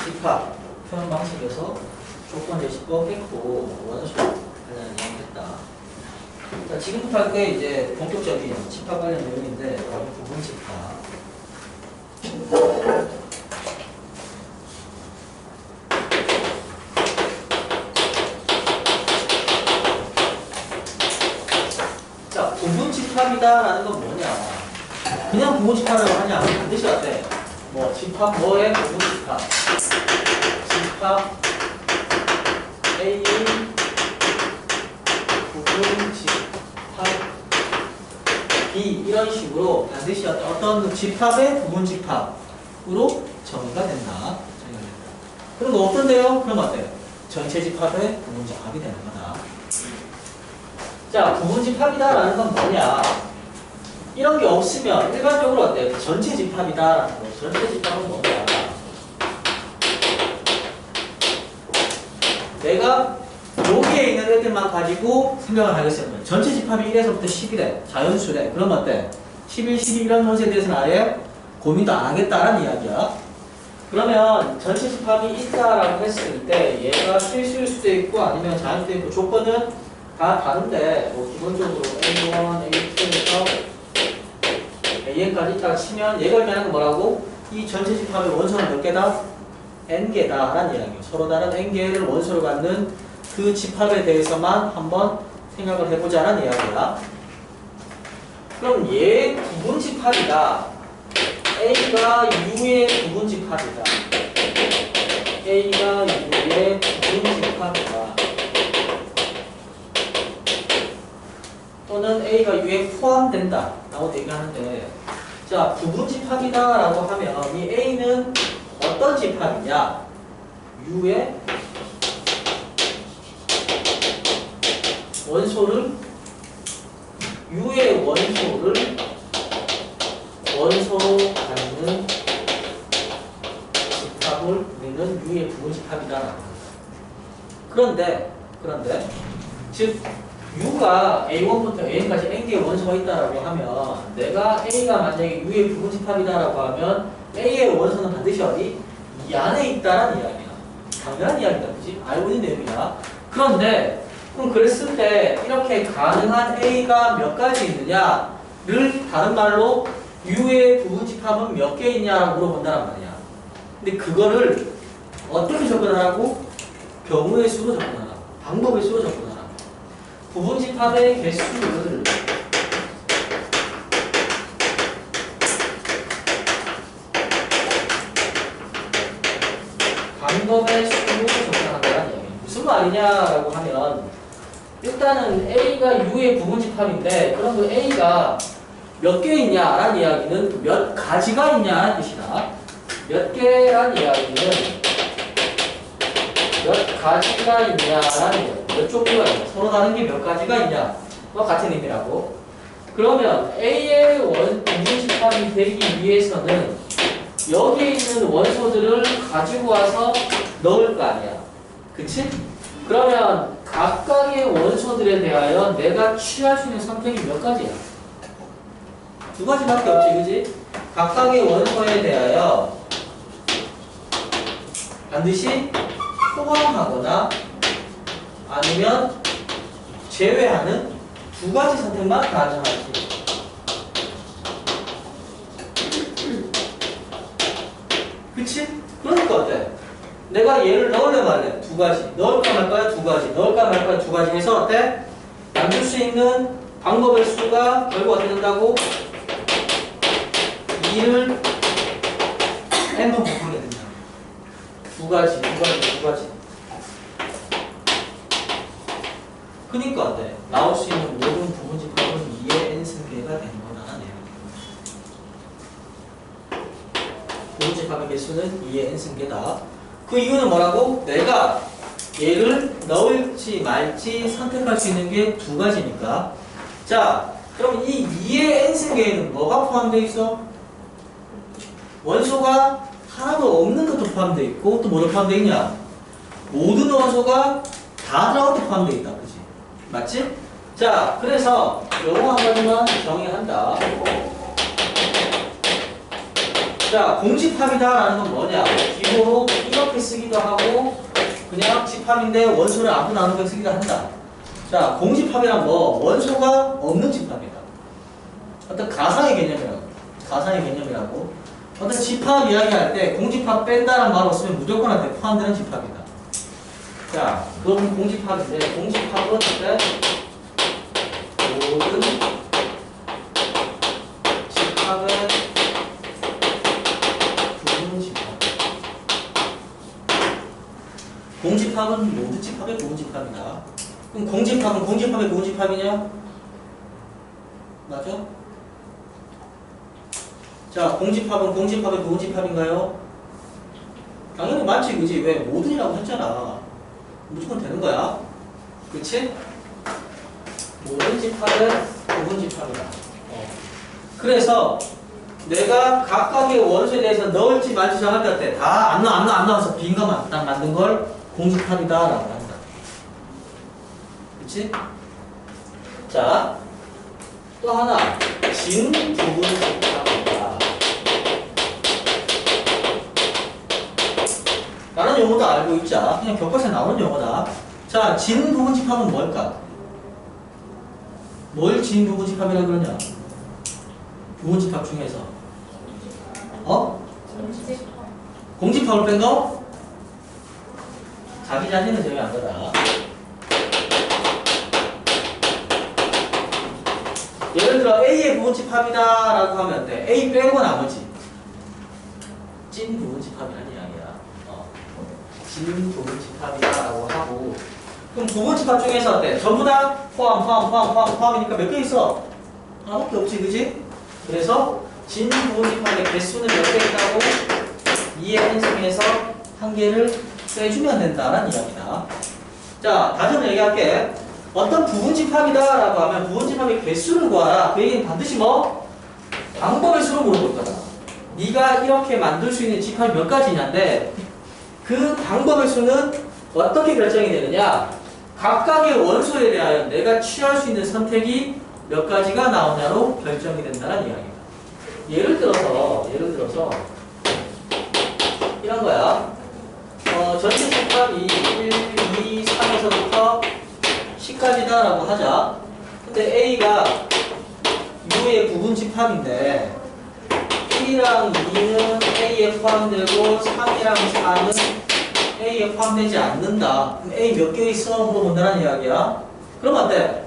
집합 표현 방식에서 조건 예시법 했고 원소 관련 이야기했다. 자, 지금부터 할 게 이제 본격적인 집합 관련 내용인데 바로 부분 집합. 자, 부분 집합이다라는 건 뭐냐? 그냥 부분 집합이라고 하냐? 반드시 어때? 뭐 집합 뭐의 부분 집합? 집합 A 부분 집합 B 이런 식으로 반드시 어떤 집합의 부분 집합으로 정의가 된다. 그럼 뭐 어떤데요? 그럼 어때요? 전체 집합의 부분 집합이 되는 거다. 자, 부분 집합이다라는 건 뭐냐? 이런 게 없으면 일반적으로 어때요? 전체 집합이다라는 거. 전체 집합은 뭐냐? 내가 여기에 있는 애들만 가지고 생각을 하겠으면 전체 집합이 1에서부터 10이래. 자연수래. 그럼 어때? 11, 12 이런 문제에 대해서는 아예 고민도 안 하겠다라는 이야기야. 그러면 전체 집합이 있다라고 했을 때 얘가 실수일 수도 있고 아니면 자연수도 있고 조건은 다 다른데 뭐 기본적으로 A1, A2에서 AN까지 있다가 치면 얘가 의미하는 건 뭐라고? 이 전체 집합의 원소는 몇 개다? N개다 라는 이야기예요. 서로 다른 N개를 원소로 갖는 그 집합에 대해서만 한번 생각을 해보자 라는 이야기야. 그럼 얘 부분 집합이다. A가 U의 부분 집합이다. A가 U의 부분 집합이다. 또는 A가 U에 포함된다 라고 얘기하는데, 자, 부분 집합이다 라고 하면 이 A는 어떤 집합이냐? U의 원소를 원소로 갖는 집합을 우리는 U의 부분 집합이다. 그런데 즉 U가 A1부터 N까지 N개의 원소가 있다라고 하면 내가 A가 만약에 U의 부분 집합이다라고 하면 A의 원소는 반드시 어디? 이 안에 있다라는 이야기야. 당연한 이야기다. 그치? 알고 있는 내용이야. 그런데 그럼 그랬을 때 이렇게 가능한 A가 몇 가지 있느냐를 다른 말로 U의 부분 집합은 몇 개 있냐라고 물어본다는 말이야. 근데 그거를 어떻게 접근하라고? 경우의 수로 접근하라고. 방법의 수로 접근하라고. 부분 집합의 개수를 방법의 수로 접근한다는 얘기예요. 무슨 말이냐라고 하면 일단은 A가 U의 부분 집합인데 그럼 그 A가 몇 개 있냐라는 이야기는 몇 가지가 있냐는 뜻이다. 몇 개라는 이야기는 몇 가지가 있냐라는 이야기. 몇 종류가 있냐. 서로 다른 게 몇 가지가 있냐. 같은 의미라고. 그러면 A의 부분 집합이 되기 위해서는 여기에 있는 원소들을 가지고 와서 넣을 거 아니야. 그치? 그러면 각각의 원소들에 대하여 내가 취할 수 있는 선택이 몇 가지야? 두 가지밖에 없지, 그지? 각각의 원소에 대하여 반드시 포함하거나 아니면 제외하는 두 가지 선택만 가능하지. 그치? 그러니까 어때? 내가 얘를 넣으려 말래. 두 가지. 넣을까 말까요? 두 가지. 넣을까 말까요? 두 가지 해서 어때? 만들 수 있는 방법의 수가 결국 어떻게 된다고? 2를 n번 곱하게 된다. 두 가지. 그니까 어때? 나올 수 있는 모든 부분 집합은 2의 n승계가 되는 거다라는 얘기야. 부분 집합의 개수는 2의 n승계다. 그 이유는 뭐라고? 내가 얘를 넣을지 말지 선택할 수 있는 게 두 가지니까. 자, 그럼 이 2의 n승계에는 뭐가 포함되어 있어? 원소가 하나도 없는 것도 포함되어 있고 또 뭐도 포함되어 있냐? 모든 원소가 다 들어간 데 포함되어 있다. 그치? 맞지? 자, 그래서 요거 한 가지만 정의한다. 자, 공집합이다라는 건 뭐냐? 기호로 이렇게 쓰기도 하고 그냥 집합인데 원소를 앞으로 나누게 쓰기도 한다. 자, 공집합이란 뭐? 원소가 없는 집합이다. 어떤 가상의 개념이라고. 가상의 개념이라고. 어떤 집합 이야기할 때 공집합 뺀다라는 말 없으면 무조건한테 포함되는 집합이다. 자, 그럼 공집합인데 공집합은 어때? 모든 집합의 부분 집합. 공집합은 모든 집합의 부분 집합이다. 그럼 공집합은 공집합의 부분 집합이냐? 맞아? 자, 공집합은 공집합의 부분 집합인가요? 당연히 맞지, 그지? 왜? 모든이라고 했잖아. 무조건 되는 거야. 그치? 모든 집합은 부분 집합이다. 그래서 내가 각각의 원소에 대해서 넣을지 말지 정할 때 다 안 나와서 빈 것만 딱 만든 걸 공집합이다 라고 한다. 그치? 자, 또 하나. 진 부분 집합이다 라는 용어도 알고 있자. 그냥 교과서에 나오는 용어다. 자, 진 부분 집합은 뭘까? 뭘 진 부분 집합이라고 그러냐? 부분 집합 중에서 공집합을 뺀 거? 자기 자신은 제외한 거다. 예를 들어 A의 부분 집합이다 라고 하면 돼. A 빼고 나머지 찐 부분 집합이라는 이야기야. 진 부분 집합이다 라고 하고, 그럼 부분 집합 중에서 어때? 전부 다 포함이니까 몇 개 있어? 하나밖에 없지, 그지? 그래서 진 부분 집합의 개수는 몇 개 있다고? 2의 한승에서 한 개를 빼주면 된다는 이야기다. 자, 다시 한번 얘기할게. 어떤 부분 집합이다 라고 하면 부분 집합의 개수를 구하라. 그 얘기는 반드시 뭐? 방법의 수로 물어볼 거다. 네가 이렇게 만들 수 있는 집합이 몇 가지냐인데 그 방법의 수는 어떻게 결정이 되느냐? 각각의 원소에 대하여 내가 취할 수 있는 선택이 몇 가지가 나오냐로 결정이 된다는 이야기입니다. 예를 들어서 이런 거야. 전체 집합이 1, 2, 3에서부터 10까지다 라고 하자. 근데 A가 U의 부분 집합인데 1이랑 2는 A에 포함되고 3이랑 4는 A에 포함되지 않는다. 그럼 A 몇 개 있어? 물어본다는 이야기야. 그럼 어때?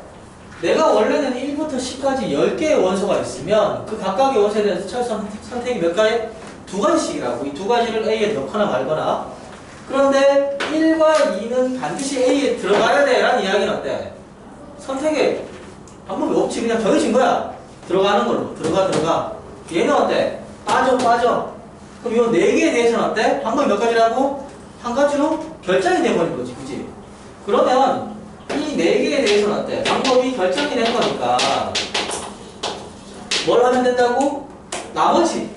내가 원래는 1부터 10까지 10개의 원소가 있으면 그 각각의 원소에 대해서 처음 선택이 몇 가지? 두 가지씩이라고. 이 두 가지를 A에 넣거나 말거나. 그런데 1과 2는 반드시 A에 들어가야 돼 라는 이야기는 어때? 선택에 방법이 없지. 그냥 정해진 거야. 들어가는 걸로. 들어가. 얘는 어때? 빠져. 그럼 이 4개에 대해서는 어때? 방법이 몇 가지라고? 한 가지로 결정이 돼버린 거지. 그치? 그러면 이 4개에 대해서는 어때? 방법이 결정이 된 거니까 뭘 하면 된다고? 나머지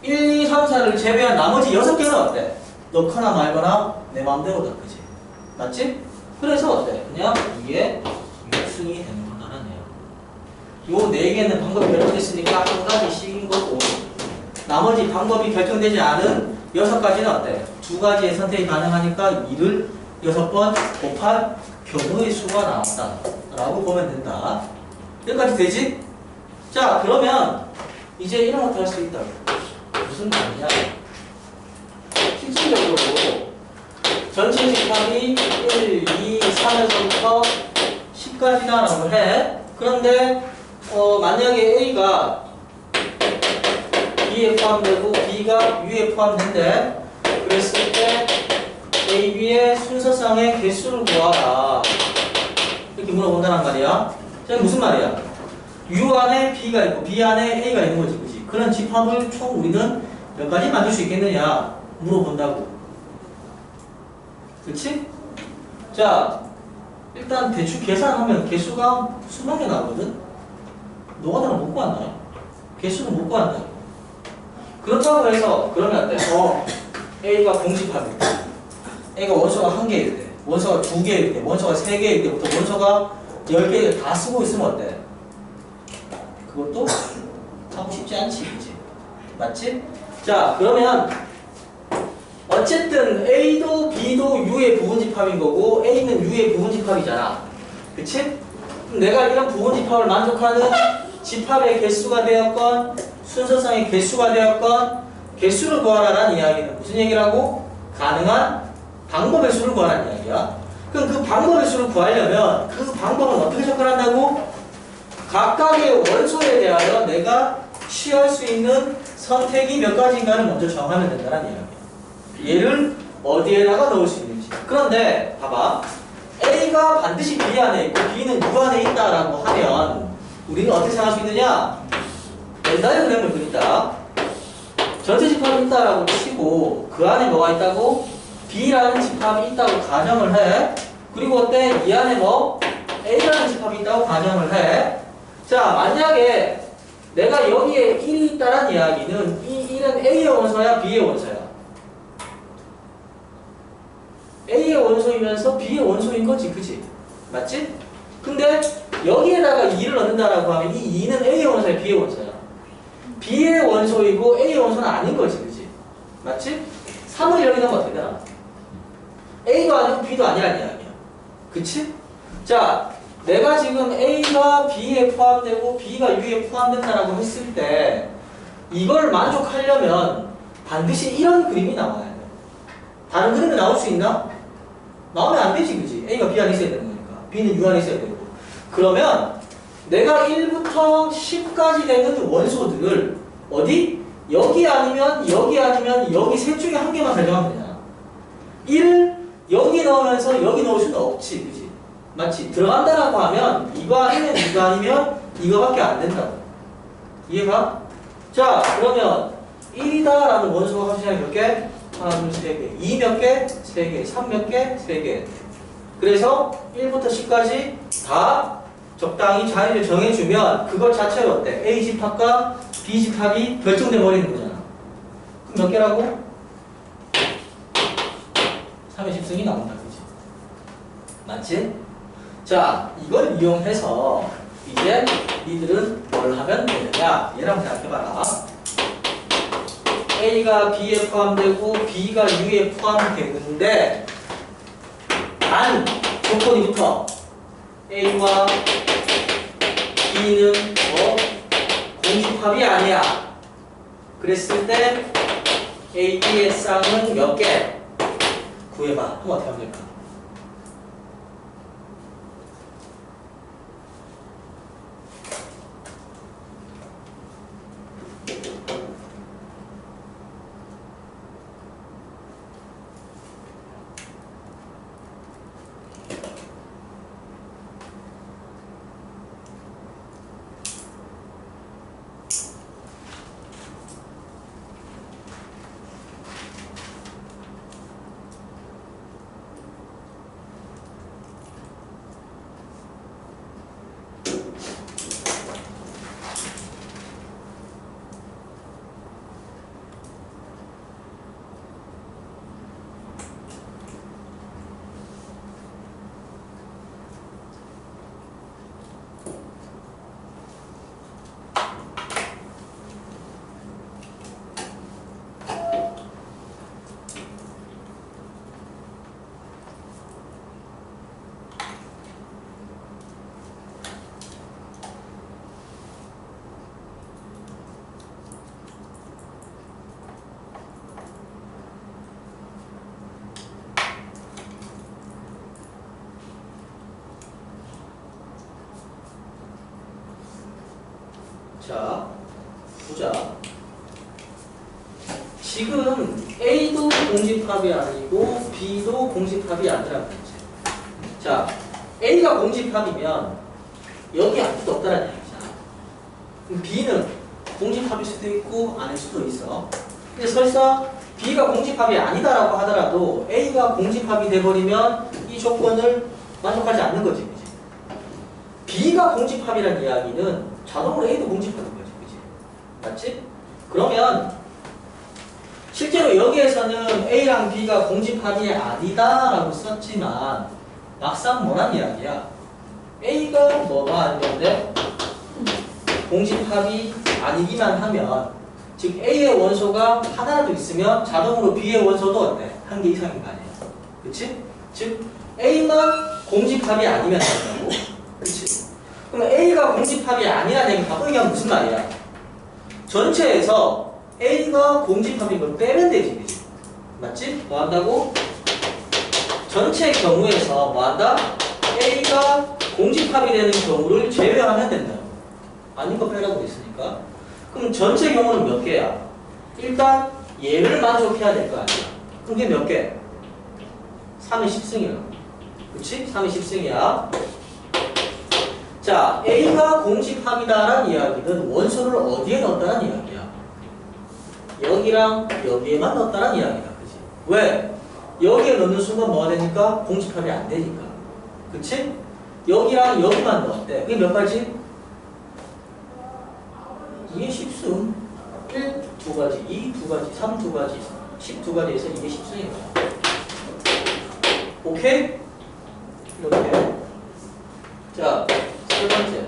1, 2, 3, 4를 제외한 나머지 6개는 어때? 넣거나 말거나 내 마음대로다. 그치? 맞지? 그래서 어때? 그냥 이게 육승이 되는 거다라는 얘기야. 요 4개는 방법이 결정됐으니까 한 가지씩인 거고, 나머지 방법이 결정되지 않은 6가지는 어때? 2가지의 선택이 가능하니까 2를 6번 곱할 경우의 수가 나왔다 라고 보면 된다. 여기까지 되지? 자, 그러면 이제 이런 것도 할 수 있다. 무슨 말이냐? 실질적으로 전체 집합이 1, 2, 3에서부터 10까지다 라고 해. 그런데 만약에 A가 B에 포함되고 B가 U에 포함된대. 그랬을 때 A, B의 순서상의 개수를 구하라. 이렇게 물어본다는 말이야. 자, 무슨 말이야? U 안에 B가 있고 B 안에 A가 있는 거지, 그치? 그런 집합을 총 우리는 몇 가지 만들 수 있겠느냐 물어본다고. 그치? 자, 일단 대충 계산하면 개수가 수만 개 나오거든? 노가다는 못 구한다. 개수는 못 구한다. 그렇다고 해서 그러면 어때? A가 공집합이다. A가 원소가 1개일 때, 원소가 2개일 때, 원소가 3개일 때부터 원소가 10개 다 쓰고 있으면 어때? 그것도 하고 싶지 않지, 그치? 맞지? 자, 그러면 어쨌든 A도 B도 U의 부분집합인 거고 A는 U의 부분집합이잖아. 그치? 그럼 내가 이런 부분집합을 만족하는 집합의 개수가 되었건 순서상의 개수가 되었건 개수를 구하라는 이야기는 무슨 얘기라고? 가능한 방법의 수를 구하라는 이야기야. 그럼 그 방법의 수를 구하려면 그 방법은 어떻게 접근한다고? 각각의 원소에 대하여 내가 취할 수 있는 선택이 몇 가지인가를 먼저 정하면 된다는 이야기야. 얘를 어디에다가 넣을 수 있는지. 그런데 봐봐. A가 반드시 B 안에 있고 B는 U 안에 있다라고 하면 우리는 어떻게 생각할 수 있느냐? 벤 다이어그램을 그린다. 전체 집합이 있다라고 치고 그 안에 뭐가 있다고? B라는 집합이 있다고 가정을 해. 그리고 어때? 이 안에 뭐? A라는 집합이 있다고 가정을 해. 자, 만약에 내가 여기에 1이 있다는 이야기는 이 1은 A의 원소야? B의 원소야? A의 원소이면서 B의 원소인 거지, 그치? 맞지? 근데 여기에다가 2를 넣는다라고 하면 이 2는 A의 원소야? B의 원소야? B의 원소이고 A의 원소는 아닌 거지, 그치? 맞지? 3을 여기 넣으면 어떻게 되나? A도 아니고 B도 아니라는 이야기야. 그치? 자, 내가 지금 A가 B에 포함되고 B가 U에 포함된다라고 했을 때 이걸 만족하려면 반드시 이런 그림이 나와야 돼. 다른 그림이 나올 수 있나? 나오면 안 되지, 그치? A가 B 안에 있어야 되는 거니까. B는 U 안에 있어야 되고. 그러면 내가 1부터 10까지 되는 원소들을 어디? 여기 아니면 여기 셋 중에 한 개만 가져가면 되잖아. 1 여기 넣으면서 여기 넣을 수는 없지, 그치? 맞지? 들어간다라고 하면 이거 아니면 이거 아니면 이거밖에 안 된다고. 이해가? 자, 그러면 1이다라는 원소가 합치면 몇 개? 하나, 둘, 세 개. 2 몇 개? 3개. 3 몇 개? 3개. 그래서 1부터 10까지 다 적당히 자리를 정해주면 그것 자체로 어때? A 집합과 B 집합이 결정돼 버리는 거잖아. 그럼 몇 개라고? 3의 10승이 나온다, 그치? 맞지? 자, 이걸 이용해서 이제 니들은 뭘 하면 되느냐? 얘랑 생각해봐라. A가 B에 포함되고 B가 U에 포함되는데 단 조건이 붙어. A와 B는 공집합이 아니야. 그랬을 때 A, B의 쌍은 몇 개? 구해봐. 그럼 어떻게 하면 될까? 자, 보자. 지금 A도 공집합이 아니고 B도 공집합이 아니라는 거지. 자, A가 공집합이면 여기 아무것도 없다는 얘기잖아. 그럼 B는 공집합일 수도 있고 아닐 수도 있어. 근데 설사 B가 공집합이 아니다라고 하더라도 A가 공집합이 돼버리면 이 조건을 만족하지 않는 거지, 그치? B가 공집합이라는 이야기는 자동으로 A도 공집하는 거지, 그치? 맞지? 그러면 실제로 여기에서는 A랑 B가 공집합이 아니다라고 썼지만 막상 뭐란 이야기야? A가 뭐가 아니는데 공집합이 아니기만 하면 즉 A의 원소가 하나라도 있으면 자동으로 B의 원소도 어때? 한 개 이상인 거 아니야. 그치? 즉 A만 공집합이 아니면 된다고. 그치? 그럼 A가 공집합이 아니라는 얘기 바꿔 얘기하면 무슨 말이야? 전체에서 A가 공집합인 걸 빼면 되지. 그치? 맞지? 뭐 한다고? 전체 경우에서 뭐 한다? A가 공집합이 되는 경우를 제외하면 된다. 아닌 거 빼라고 했으니까. 그럼 전체 경우는 몇 개야? 일단 얘를 만족해야 될 거 아니야. 그럼 그게 몇 개? 3의 10승이야. 그치? 3의 10승이야. 자, A가 공집합이다라는 이야기는 원소를 어디에 넣었다는 이야기야? 여기랑 여기에만 넣었다는 이야기야. 그치? 왜? 여기에 넣는 순간 뭐가 되니까? 공집합이 안 되니까. 그치? 여기랑 여기만 넣었대. 그게 몇 가지? 2의 10승. 1, 2가지, 2, 2가지, 3, 2가지, 10, 2가지에서 2의 10승이야. 오케이? 이렇게. 자, 세 번째.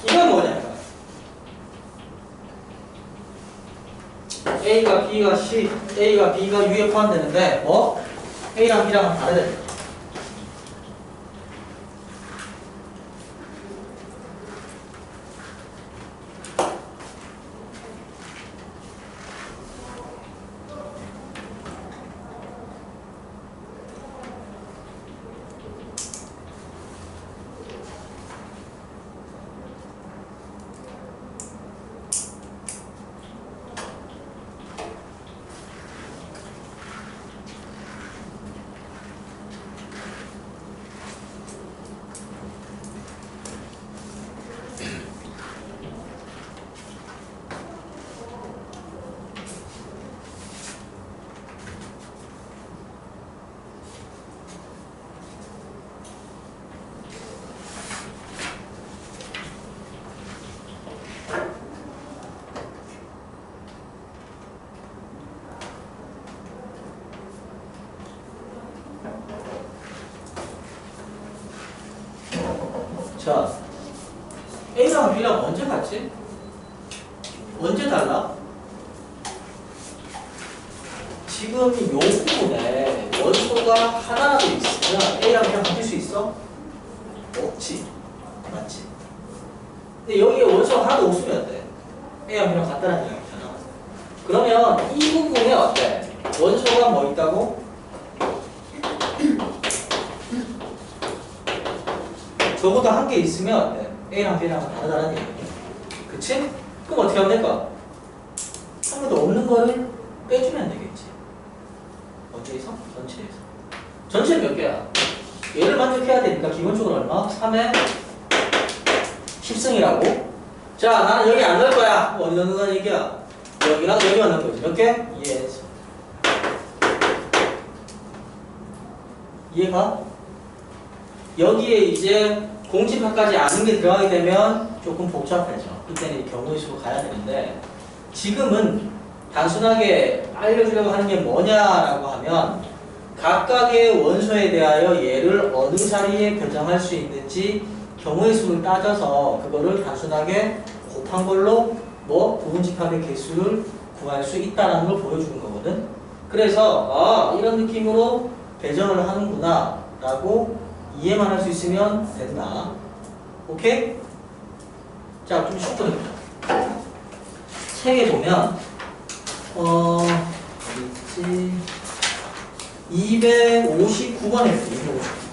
이건 뭐냐? A가 B가 C, A가 B가 U에 포함되는데 뭐? A랑 B랑은 다르대. 자, A랑 B랑 언제 같지? 언제 달라? 지금 요 부분에 원소가 하나라도 있으면 A랑 B랑 바뀔 수 있어? 없지. 맞지? 근데 여기에 원소가 하나도 없으면 어때? A랑 B랑 같다는 얘기잖아. 그러면 이 부분에 어때? 원소가 뭐 있다고? 적어도 한 개 있으면 A랑 B랑 다르다는 얘기야. 그치? 그럼 어떻게 하면 될까? 한 개도 없는 거를 빼주면 되겠지. 어디에서? 전체에서. 전체 몇 개야? 얘를 만족해야 되니까 기본적으로 얼마? 3의 10승이라고? 자, 나는 여기 안 넣을 거야. 어디 넣는 거야 얘기야? 여기랑 여기만 넣을 거지. 몇 개? Yes. 이해가? 여기에 이제 공집합까지 아는 게 들어가게 되면 조금 복잡해져. 그때는 경우의 수로 가야 되는데 지금은 단순하게 알려주려고 하는 게 뭐냐라고 하면 각각의 원소에 대하여 얘를 어느 자리에 배정할 수 있는지 경우의 수를 따져서 그거를 단순하게 곱한 걸로 뭐 부분집합의 개수를 구할 수 있다는 걸 보여주는 거거든. 그래서 아 이런 느낌으로 배정을 하는구나 라고 이해만 할 수 있으면 된다. 오케이? 자, 좀 쉽거든요. 책에 보면 어디 있지? 259번에 있어요. 259번.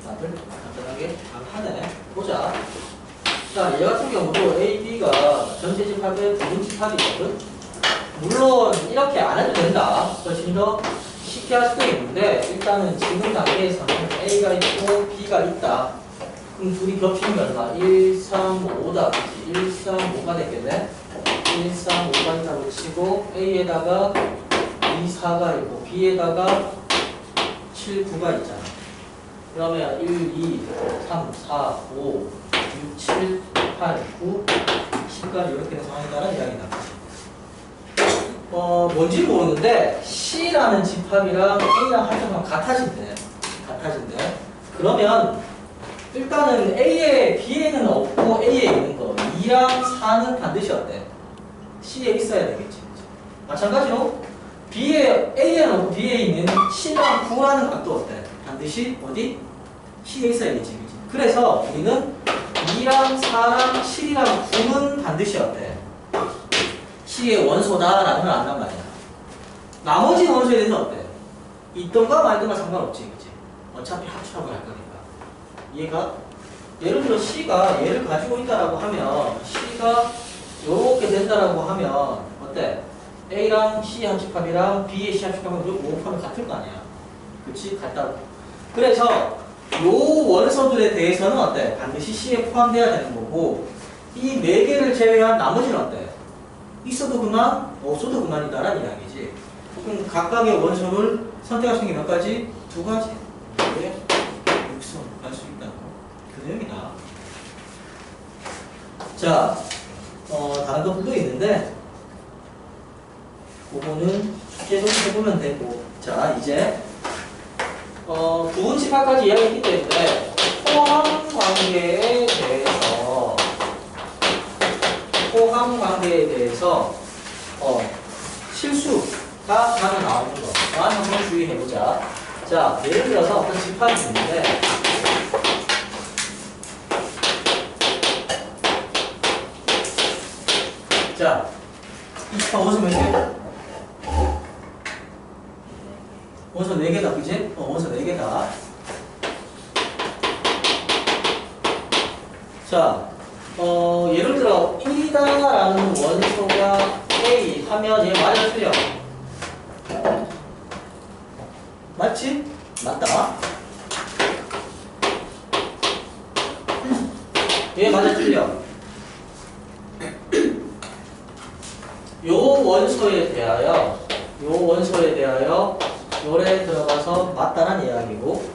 다들 간단하게 하네. 보자. 자, 얘 같은 경우도 A, B가 전체 집합의 부분 집합이거든. 물론 이렇게 안 해도 된다. 훨씬 더 쉽게 할 수도 있는데 일단은 지금 단계에서는 A가 있고 B가 있다. 그럼 둘이 겹치는 게 얼마? 1, 3, 5다. 1, 3, 5가 되겠네. 1, 3, 5가 있다고 치고 A에다가 2, 4가 있고 B에다가 7, 9가 있잖아. 그러면 1, 2, 3, 4, 5, 6, 7, 8, 9, 10까지 이렇게 된 상황이라는 이야기다. 뭔지 모르는데 C라는 집합이랑 A랑 합쳐서 같아진대. 그러면 일단은 B에는 없고 A에 있는 거 2랑 4는 반드시 어때? C에 있어야 되겠지. 마찬가지로 A에는 없고 B에 있는 C랑 9라는 각도 어때? 반드시 어디? C에 있어야겠지. 그치? 그래서 우리는 2랑 4랑 7이랑 9는 반드시 어때? C의 원소다라는 걸 안단 말이야. 나머지 원소에 대해서 어때? 있던가 말던가 상관없지. 그치? 어차피 합주라고 할 거니까. 얘가 예를 들어 C가 얘를 가지고 있다라고 하면 C가 요렇게 된다라고 하면 어때? A랑 C 합집합이랑 B의 C 합집합은 곱하면 같을 거 아니야. 그치? 같다고. 그래서 요 원소들에 대해서는 어때? 반드시 C에 포함되어야 되는 거고 이 4개를 제외한 나머지는 어때? 있어도 그만, 없어도 그만이다라는 이야기지. 그럼 각각의 원소를 선택할 수 있는 게 몇 가지? 2가지. 왜? 육선 할 수 있다고. 그 내용이다. 자, 다른 것들도 있는데 그거는 숙제 좀 해보면 되고. 자, 이제 부분 집합까지 이야기했기 때문에 포함 관계에 대해서 실수가 하나 나오는 거만 한번 주의해보자. 자, 예를 들어서 어떤 집합이 있는데 자, 이 집합 원소 몇 개? 원소 4개다, 그지? 원소 4개다. 자, 예를 들어 1이다라는 원소가 A 하면 얘 맞아 틀려? 맞지? 맞다. 얘 맞아 틀려? 요 원소에 대하여 요래 들어가서 맞다란 이야기고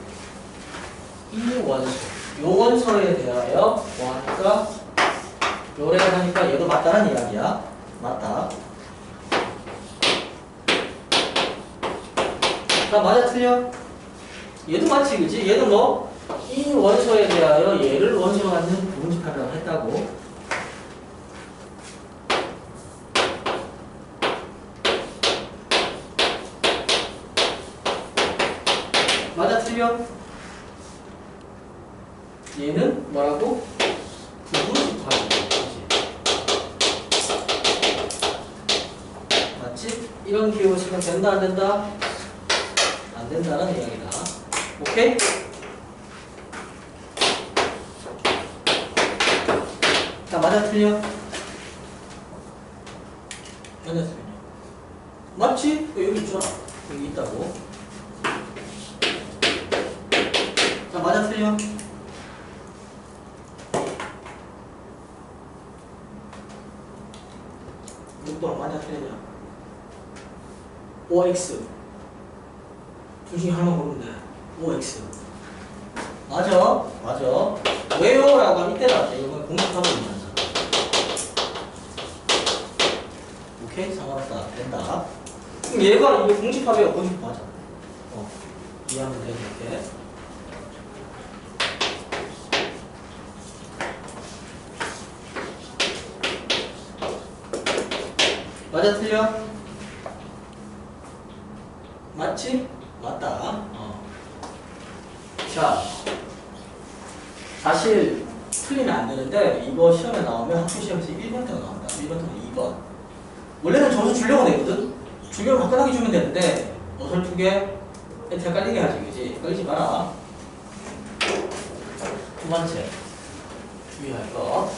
이 원소 요 원소에 대하여 뭐 하니까 요래 하니까 얘도 맞다란 이야기야. 맞다. 자, 맞아 틀려? 얘도 맞지, 그치? 얘도 뭐 이 원소에 대하여 얘를 원소로 갖는 부분집합이라고 했다고. 맞아 틀려? 얘는 뭐라고? 부분집합이고. 맞지? 이런 기호 지금 된다 안 된다? 안 된다는 이야기다. 오케이? 자, 맞아 틀려? 맞아 틀려? 맞지? 여기 있잖아. 여기 있다고. 자, 맞아 틀려? 이것도 맞아 틀리냐? OX 둘 중에 하나만 고르면 돼. OX 맞아. 왜요? 라고 하면 이때다. 이건 공식하고 있는 거잖아. 오케이? 상관없다. 된다. 그럼 얘가 이게 공식합이야. 공식합 맞아. 이해하면 돼. 이렇게. 맞아 틀려? 맞지? 맞다. 자, 사실 틀리면 안 되는데 이거 시험에 나오면 학교 시험에서 1번부터 나온다. 1번부터 2번. 원래는 점수 주려고 내거든? 주려고 화끈하게 주면 되는데 어설프게 헷갈리게 하지, 그지? 헷갈리지 마라. 두 번째 주의할 거.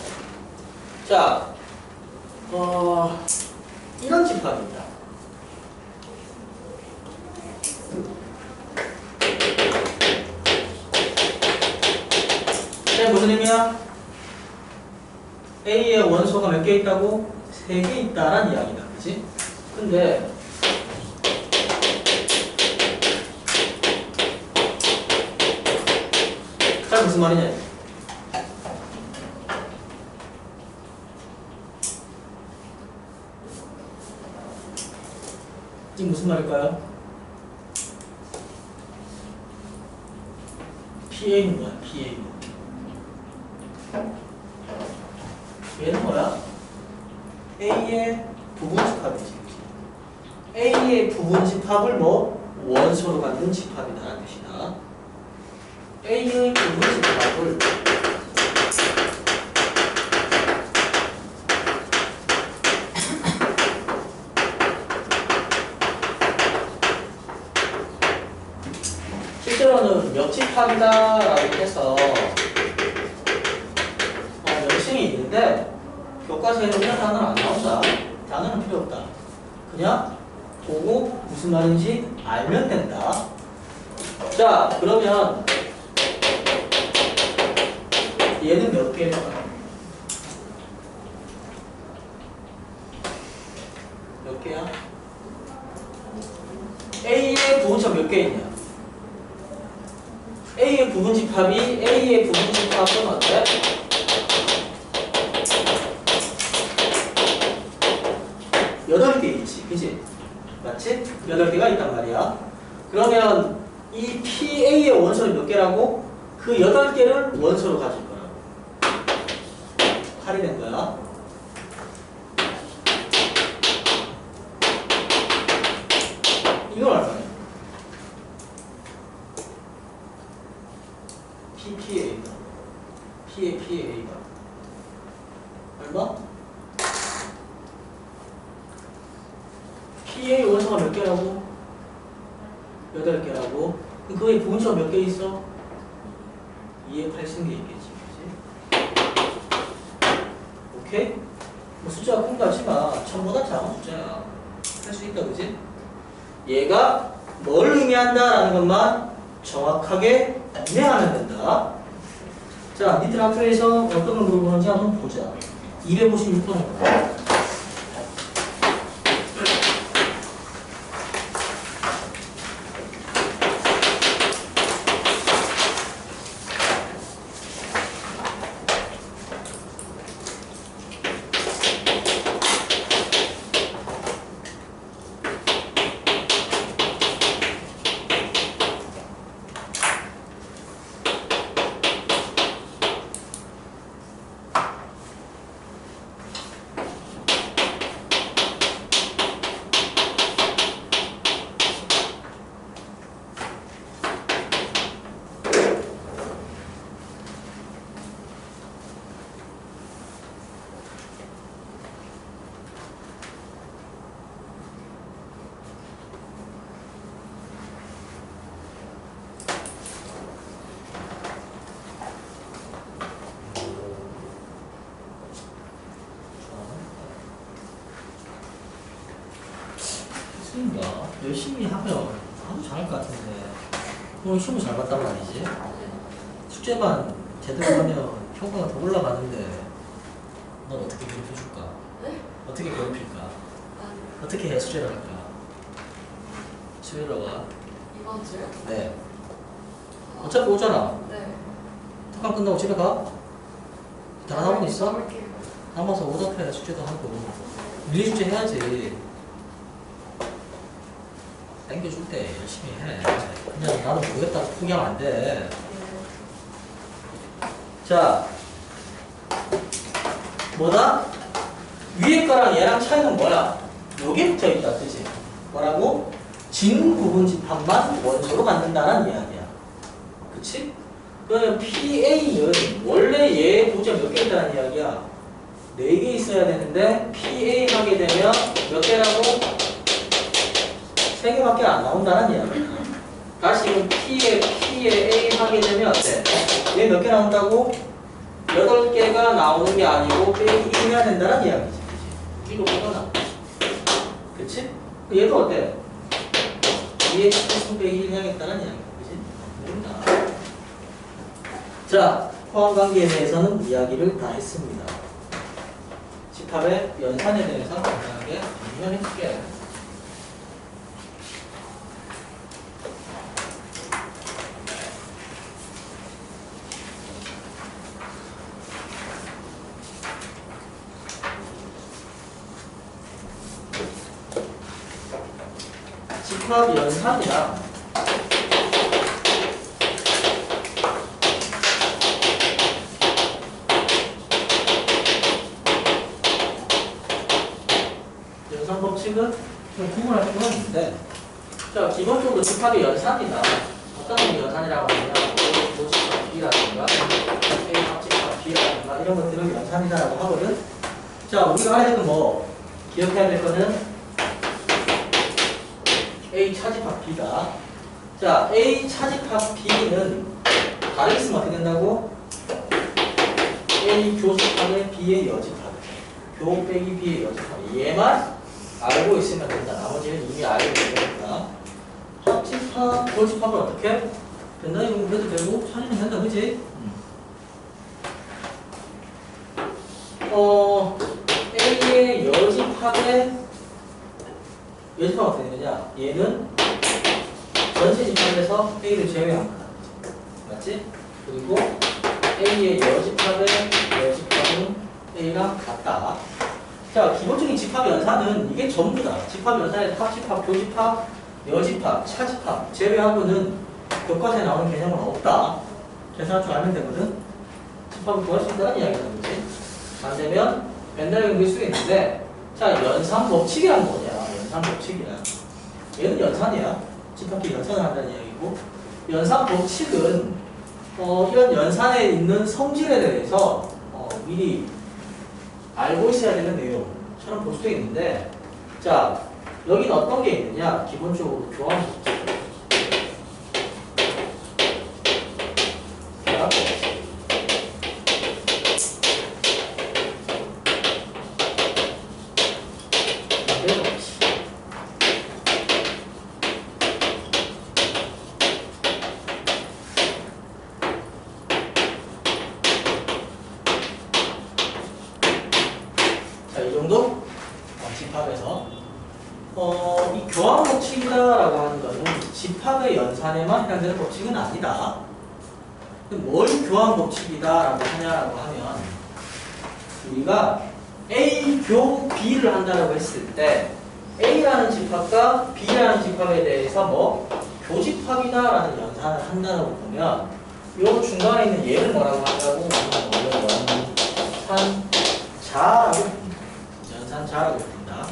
자, 이런 집합입니다. 이게 무슨 의미야? A의 원소가 몇 개 있다고? 3개 있다란 이야기다. 그치? 근데 자, 무슨 말이냐? 이게 무슨 말일까요? PA는 뭐야? PA는 얘는 뭐야? A의 부분집합이지. A의 부분집합을 뭐? 원소로 갖는 집합이다라는 뜻이다. A의 부분집합을 실제로는 역집합이다라고 해서 명칭이 있는데 교과서에는 그냥 단어는 안 나온다. 단어는 필요 없다. 그냥 보고 무슨 말인지 알면 된다. 자, 그러면 얘는 몇 개일까? 몇 개야? A의 부분집합 몇 개 있냐? A의 부분집합이 A의 부분집합은 어때? 여덟 개 있지, 그치? 맞지? 8개가 있단 말이야. 그러면 이 PA의 원소는 몇 개라고? 그 8개를 원소로 가질 거라고. 8이 된 거야. 이걸 얼마냐? PPA가. PA가. 얼마? PA 원소가 몇 개라고? 8개라고. 그게 부분수가 몇 개 있어? 2의 8승계 있겠지. 그치? 오케이? 뭐 숫자가 큰 거 같지만 1000보다 작은 숫자야. 할 수 있다, 그치? 얘가 뭘 의미한다라는 것만 정확하게 이해하면 된다. 자, 니들 학교에서 어떤 걸 물어보는지 한번 보자. 256번. 열심히 하면 아주 잘할 것 같은데 오늘 시험 잘 봤단 말이지. 숙제만 제대로 하면 평가가 더 올라가는데 넌 어떻게 괴롭혀줄까? 네? 어떻게 괴롭힐까? 아니, 어떻게 해 숙제를 할까? 수요일에 와. 이번 주요? 네. 어차피 오잖아. 네. 특강 끝나고 집에 가? 다 남은 거 있어? 가볼게요. 남아서 오답해 숙제도 하고 밀리 숙제 해야지. 땡겨줄 때 열심히 해. 그냥 나는 모르겠다고 포기하면 안 돼. 자, 뭐다? 위에 거랑 얘랑 차이는 뭐야? 요게 붙어 있다, 그치? 뭐라고? 진 부분집합만 원소로 만든다는 이야기야. 그치? 그러면 PA는 원래 얘 부분집합 몇 개 있다는 이야기야? 4개 있어야 되는데 PA 하게 되면 몇 개라고? 3개밖에 안 나온다는 이야기야. 다시 이건 P에 A 하게 되면 어때? 얘 얘 몇 개 나온다고? 8개가 나오는 게 아니고 빼기 1 해야 된다는 이야기지. 그치? 이거 뭐가 나? 그치? 얘도 어때? 2의 10 빼기 1 해야겠다는 이야기야. 그치? 모른다. 자, 포함관계에 대해서는 이야기를 다 했습니다. 집합의 연산에 대해서 간단하게 설명해 줄게. 집합 연산이라 연산 법칙은 좀 구분할 필요가 있는데, 자, 기본적으로 집합의 연산이다. 어떤 게 연산이라고 하냐면 조집합 B라든가 A 합집합 B라든가 이런 것들을 연산이다라고 하거든. 자, 우리가 알아야 될 건 뭐 기억해야 될 거는 A 차집합 B다. 자, A 차집합 B는 다르게 쓰면 어떻게 된다고? A 교집합의 B의 여집합. 교 빼기 B의 여집합. 얘만 알고 있으면 된다. 나머지는 이미 알고 있으니까. 합집합, 교집합은 어떻게? 된다. 이거 그래도 되고 찾으면 된다. 그치? A의 여집합의 여집합은 어떻게 되느냐? 얘는 전체 집합에서 A를 제외한 거다. 맞지? 그리고 A의 여집합의 여집합은 A랑 같다. 자, 기본적인 집합 연산은 이게 전부다. 집합 연산에 합집합, 교집합, 여집합, 차집합 제외하고는 교과서에 나오는 개념은 없다. 계산할 줄 알면 되거든. 집합을 구할 수 있다는 이야기다. 그치? 안 되면 맨날 연구일 수 있는데, 자, 연산 법칙이란 뭐냐? 연산 법칙이야. 얘는 연산이야. 집합끼리 연산을 한다는 이야기고, 연산 법칙은 이런 연산에 있는 성질에 대해서 미리 알고 있어야 되는 내용처럼 볼 수도 있는데, 자, 여기는 어떤 게 있느냐? 기본적으로 교환 법칙. 교환 법칙. 집합에서 이 교환 법칙이다라고 하는 것은 집합의 연산에만 해당되는 법칙은 아니다. 뭘 교환 법칙이다라고 하냐라고 하면, 우리가 A 교 B를 한다라고 했을 때 A라는 집합과 B라는 집합에 대해서 뭐 교집합이다라는 연산을 한다고 보면, 요 중간에 있는 얘를 뭐라고 한다고? 연산자라고 연산자라고 부른다.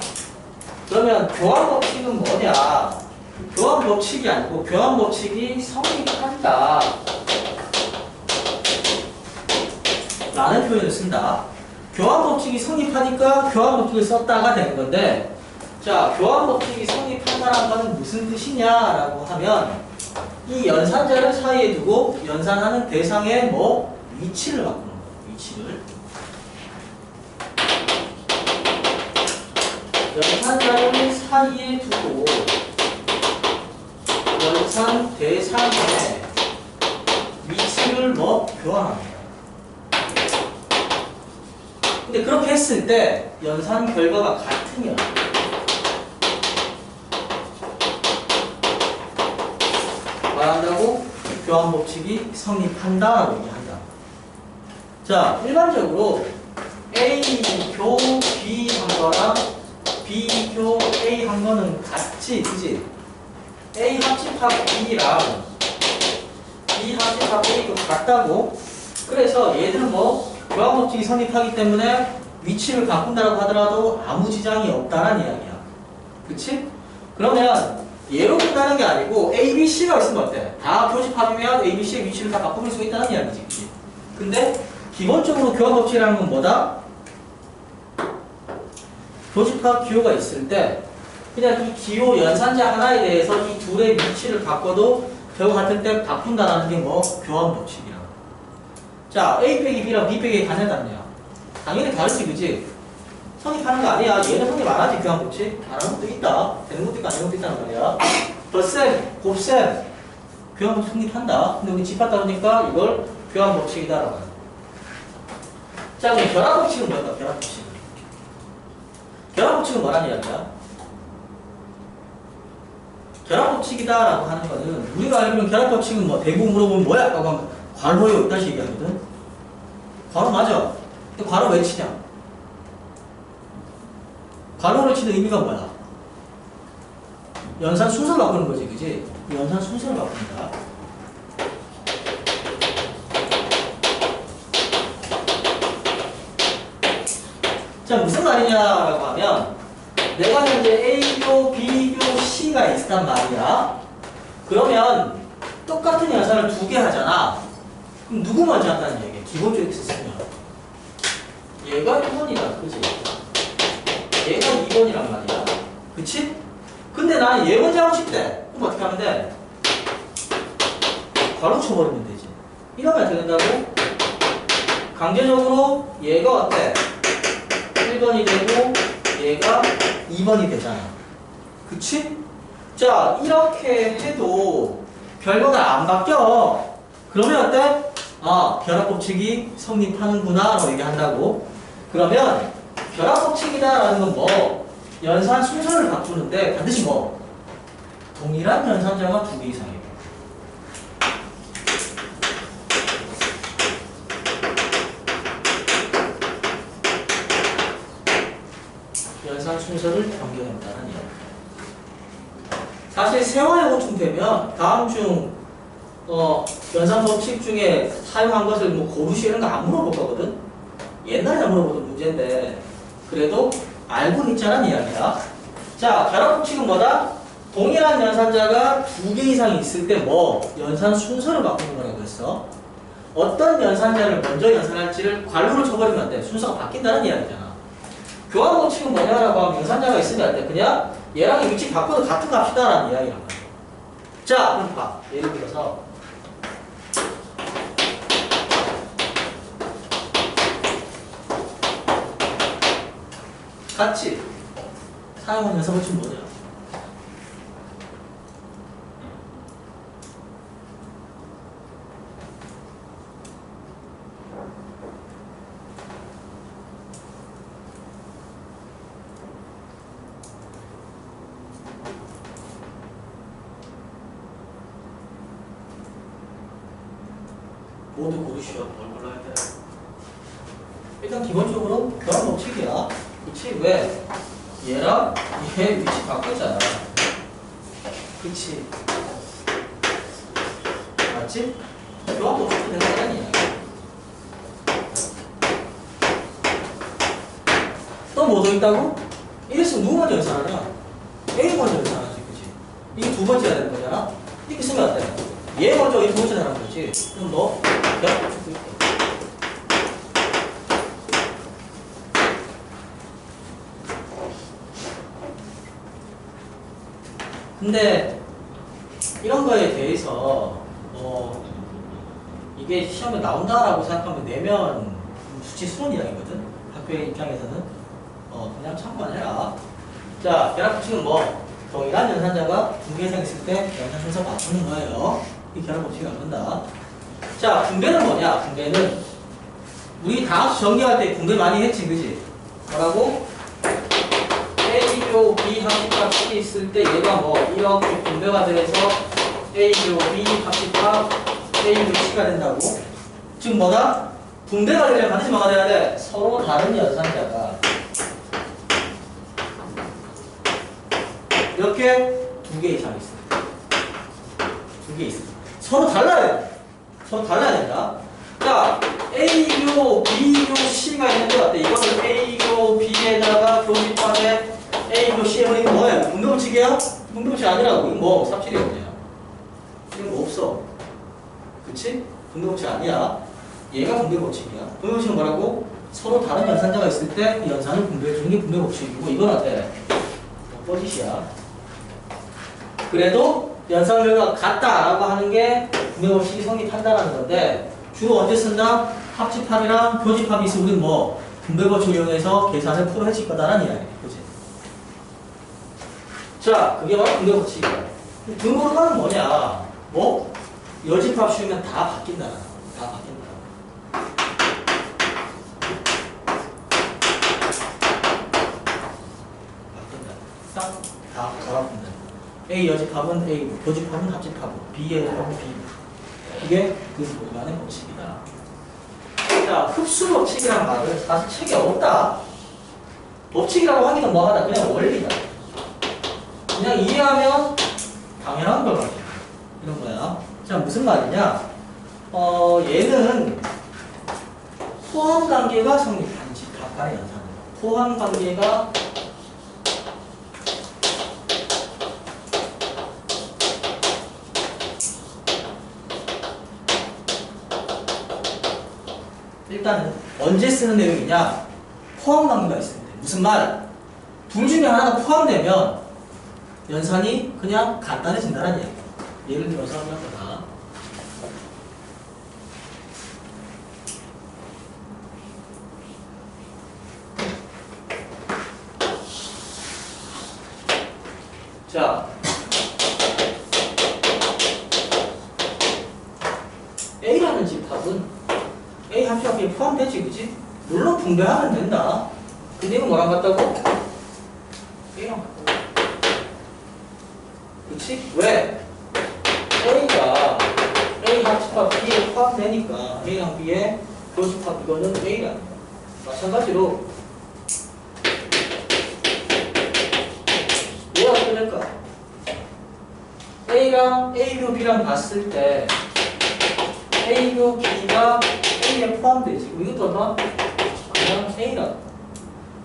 그러면 교환 법칙은 뭐냐? 교환 법칙이 아니고 교환 법칙이 성립한다 라는 표현을 쓴다. 교환 법칙이 성립하니까 교환 법칙을 썼다가 되는 건데, 자, 교환 법칙이 성립한다라는 건 무슨 뜻이냐라고 하면, 이 연산자를 사이에 두고 연산하는 대상의 뭐 위치를 바꾸는 거예요. 위치를. 연산자를 사이에 두고 연산 대상의 위치를 뭐 교환합니다. 근데 그렇게 했을 때 연산 결과가 같으면 말한다고? 교환 법칙이 성립한다라고 얘기한다. 자, 일반적으로 A 교 B 한 거랑 B 교 A 한 거는 같지, 그지? A 합집합 B랑 B 합집합 A도 같다고. 그래서 얘들은 뭐 교환 법칙이 성립하기 때문에 위치를 바꾼다라고 하더라도 아무 지장이 없다라는 이야기야. 그치? 그러면 얘로 끝나는 게 아니고 A, B, C가 있으면 어때? 다 교집합이면 A, B, C의 위치를 다 바꿀 수 있다는 이야기지. 그치? 근데 기본적으로 교환 법칙이라는 건 뭐다? 교집합 기호가 있을 때 그냥 이 기호 연산자 하나에 대해서 이 2의 위치를 바꿔도 결과 같을 때 바꾼다라는 게 뭐 교환 법칙이야. 자, A 빼기 B랑 B 빼기 가능하다느냐? 당연히 다르지, 그지? 성립하는 거 아니야. 얘는 성립 안 하지, 교환 법칙. 안 하는 것도 있다. 되는 것도 있고 안 되는 것도 있다는 말이야. 덧셈, 곱셈. 교환 법칙 성립한다. 근데 우리 집합다 보니까 이걸 교환 법칙이다라고 해요. 자, 그럼 결합 법칙은 뭐야? 결합 법칙은. 결합 법칙은 뭐라는 이야기야? 결합 법칙이다라고 하는 거는 우리가 알고 있는 결합 법칙은 뭐 대부분 물어보면 뭐야? 라고 하면 괄호요. 다시 얘기하거든. 괄호 맞아. 근데 괄호 왜 치냐? 괄호를 치는 의미가 뭐야? 연산 순서를 바꾸는 거지, 그지? 연산 순서를 바꾼다. 자, 무슨 말이냐라고 하면 내가 현재 A교, B교, C가 있단 말이야. 그러면 똑같은 연산을 두 개 하잖아. 그럼 누구 먼저 한다는 얘기야? 기본적으로 쓰면 얘가 1번이다, 그치? 얘가 2번이란 말이야. 그치? 근데 나는 얘 먼저 하고 싶대. 그럼 어떻게 하면 돼? 바로 쳐버리면 되지. 이러면 어떻게 된다고? 강제적으로 얘가 어때? 1번이 되고 얘가 2번이 되잖아. 그치? 자, 이렇게 해도 결과가 안 바뀌어. 그러면 어때? 아, 결합법칙이 성립하는구나 라고 얘기한다고. 그러면 결합법칙이다라는 건 뭐? 연산 순서를 바꾸는데 반드시 뭐? 동일한 연산자가 두 개 이상이에요. 연산 순서를 변경한다는 이야기. 사실 세화에 보충되면 다음 중 연산 법칙 중에 사용한 것을 뭐 고르시 이런 거 안 물어볼 거거든. 옛날에 물어보던 문제인데 그래도 알고는 있자는 이야기야. 자, 결합 법칙은 뭐다? 동일한 연산자가 두 개 이상 있을 때 뭐? 연산 순서를 바꾸는 거라고 했어. 어떤 연산자를 먼저 연산할지를 괄호로 쳐버리면 안 돼. 순서가 바뀐다는 이야기잖아. 교환 법칙은 뭐냐라고 하면 연산자가 있으면 안 돼. 그냥 얘랑 위치 바꿔도 같은 값이다라는 이야기란 말이야. 자, 그럼 봐. 예를 들어서 같이 사용하는 연산 법칙은 뭐냐? 모두 고르시오. 뭘 골라야 돼? 일단 기본적으로 교환 법칙이야. 그치? 왜? 얘랑 얘 위치 바꿨잖아. 그치? 맞지? 교환 법칙이 된다는 이야기. 또 뭐 더 있다고? 이랬으면 누구 먼저 연산하냐? A 먼저 연산하지, 그치? 이게 두 번째가 되는 거잖아? 이렇게 쓰면 안 돼. 얘 먼저 이 두 번째 하는 거지. 그럼 너 결합 법칙도 있고. 근데 이런 거에 대해서 이게 시험에 나온다라고 생각하면 내면 수치스러운 이야기거든. 학교의 입장에서는 그냥 참고해라. 자, 결합법칙은 뭐? 동일한 연산자가 두 개 이상 있을 때 연산 순서 바꾸는 거예요. 이 결합법칙이 나온다. 자, 분배는 뭐냐? 분배는 우리 다학수 전개할 때 분배 많이 했지, 그지? 뭐라고? A교 B 합집합이 있을 때 얘가 뭐 이렇게 분배가 돼서 A교 B 합집합 A교 C가 된다고. 지금 뭐다? 분배가 되려면 반드시 뭐가 돼야 돼? 서로 다른 연산자가 이렇게 두 개 이상 있어. 두 개 있어. 서로 달라야 돼. 서로 달라야 된다. 자, A교 B교 C가 있는데 어때? 이거는 A교 B에다가 교집합에 A교 C에 버리면 뭐예요? 분배법칙이야? 분배법칙 아니라고. 이건 뭐 삽질이야 그냥. 이건 뭐 없어. 그치? 분배법칙 아니야. 얘가 분배법칙이야. 분배법칙은 뭐라고? 서로 다른 연산자가 있을 때 그 연산을 분배해주는 게 분배법칙이고 이건 어때? 뻔짓이야. 그래도 연산 결과가 같다라고 하는 게 분배법칙이 성립한다라는 건데 주로 언제 쓴다? 합집합이랑 교집합이 있으면 우리는 뭐 분배법칙을 이용해서 계산을 풀어헤칠 거다라는 이야기야. 그치? 자, 그게 바로 분배법칙이야. 등호르가는 뭐냐? 뭐? 여집합 씌우면 다 바뀐다. 다 바뀐다. 바뀐다. 다 바뀐다. A 여집합은 A, 교집합은 합집합으로, B 여집합은 B. 이게 등호르가의 법칙이다. 자, 흡수 법칙이란 말은 사실 책에 없다. 법칙이라고 하기는 뭐하다. 그냥 원리다. 그냥 이해하면 당연한 걸 가지고 이런 거야. 자, 무슨 말이냐? 얘는 포함 관계가 성립한 집합간의 연산이다. 포함 관계가 일단은 언제 쓰는 내용이냐? 포함 관계가 있을 때. 무슨 말? 둘 중에 하나가 포함되면 연산이 그냥 간단해진다는 얘기야. 예를 들어서 이런 거다. 자, A라는 집합은 A 합집합에 포함되지, 그지? 물론 분배하면 된다. 근데 이거 뭐랑 같다고? A랑 같다고. 그치? 왜? A가 A 합집합 B에 포함되니까 A랑 B의 교집합 이거는 A라는 거야. 마찬가지로 얘가 어떻게 될까? A랑 A묘 B랑 봤을 때 A묘 B가 A에 포함되지. 이것도 얼마? 그냥 A라는 거야.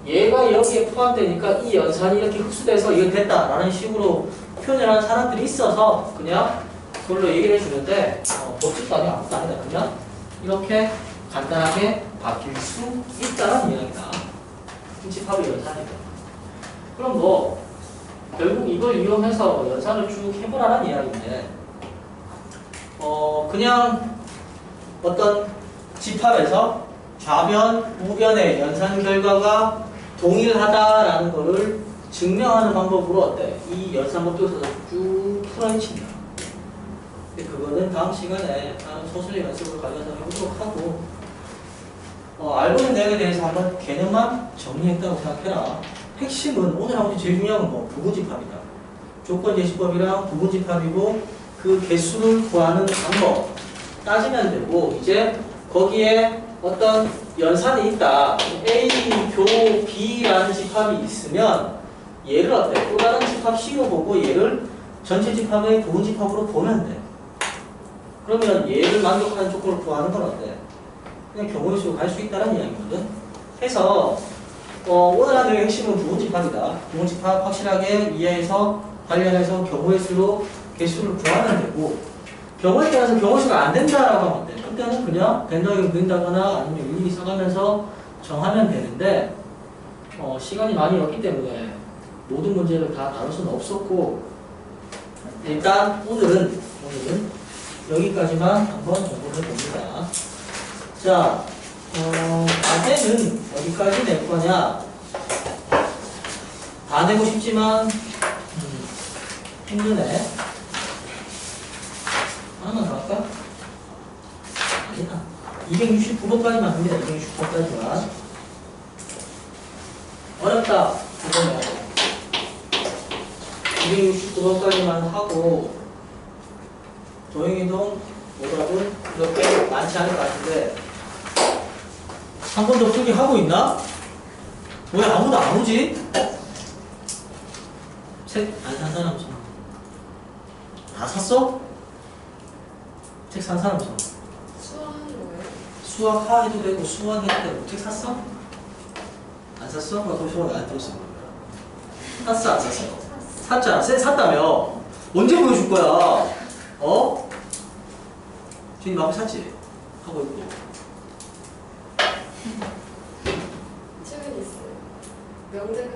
얘가 여기에 포함되니까 이 연산이 이렇게 흡수돼서 이거 됐다라는 식으로 표현을 하는 사람들이 있어서 그냥 그걸로 얘기를 해주는데 법칙도 아니고 아무것도 아니다. 그냥 이렇게 간단하게 바뀔 수 있다는 이야기다. 집합의 연산이다. 그럼 뭐 결국 이걸 이용해서 연산을 쭉 해보라는 이야기인데 그냥 어떤 집합에서 좌변, 우변의 연산 결과가 동일하다라는 것을 증명하는 방법으로 어때? 이 연산법칙에서 쭉 풀어헤친다. 그거는 다음 시간에 다른 소수의 연습을 가져서 해보도록 하고 알고 있는 내용에 대해서 한번 개념만 정리했다고 생각해라. 핵심은 오늘 하고 제일 중요한 건 뭐? 부분집합이다. 조건제시법이랑 부분집합이고 그 개수를 구하는 방법 따지면 되고 이제 거기에 어떤 연산이 있다. A, 교, B라는 집합이 있으면 얘를 어때? 또 다른 집합 C로 보고 얘를 전체 집합의 부분집합으로 보면 돼. 그러면 얘를 만족하는 조건을 구하는 건 어때? 그냥 경우의 수로 갈 수 있다는 이야기거든. 해서 오늘 한 내용의 핵심은 부분집합이다. 부분집합 확실하게 이해해서 관련해서 경우의 수로 개수를 구하면 되고 경우에 따라서 경우의 수가 안 된다라고 하면 돼. 그때는 그냥 된다고 된다거나 아니면 일일이 써가면서 정하면 되는데 시간이 많이 없기 때문에 모든 문제를 다 다룰 수는 없었고 일단 오늘은 여기까지만 한번 연구해 봅니다. 자, 과제는 어디까지 낼 거냐? 다 내고 싶지만 힘드네. 하나만 더 할까? 아니다. 269번까지만 합니다. 269번까지만. 어렵다. 269번까지만 하고 도형이동 오답은 그렇게 많지 않을 것 같은데 한 번 더 풀기 하고 있나? 왜 아무도 안 오지? 책 안 산 사람 손. 다 샀어? 책 산 사람 손. 수학하는 거예요? 수학 하해도 되고 수학 해도 되고 책 샀어? 안 샀어? 그럼 수학 안 들었어. 샀어 안 샀어? 샀잖아. 쌤 샀다며. 언제 보여줄 거야? 주님 마음에 샀지? 하고 있고. 최근에 있어요. 명절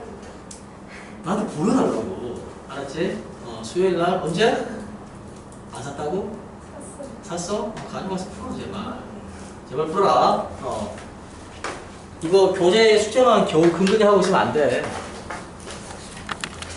나한테 보여달라고. 알았지? 수요일 날 언제? 안 샀다고? 샀어요. 샀어? 가져가서 풀어 제발. 제발 풀어라. 이거 교재 숙제만 겨우 근근히 하고 있으면 안 돼.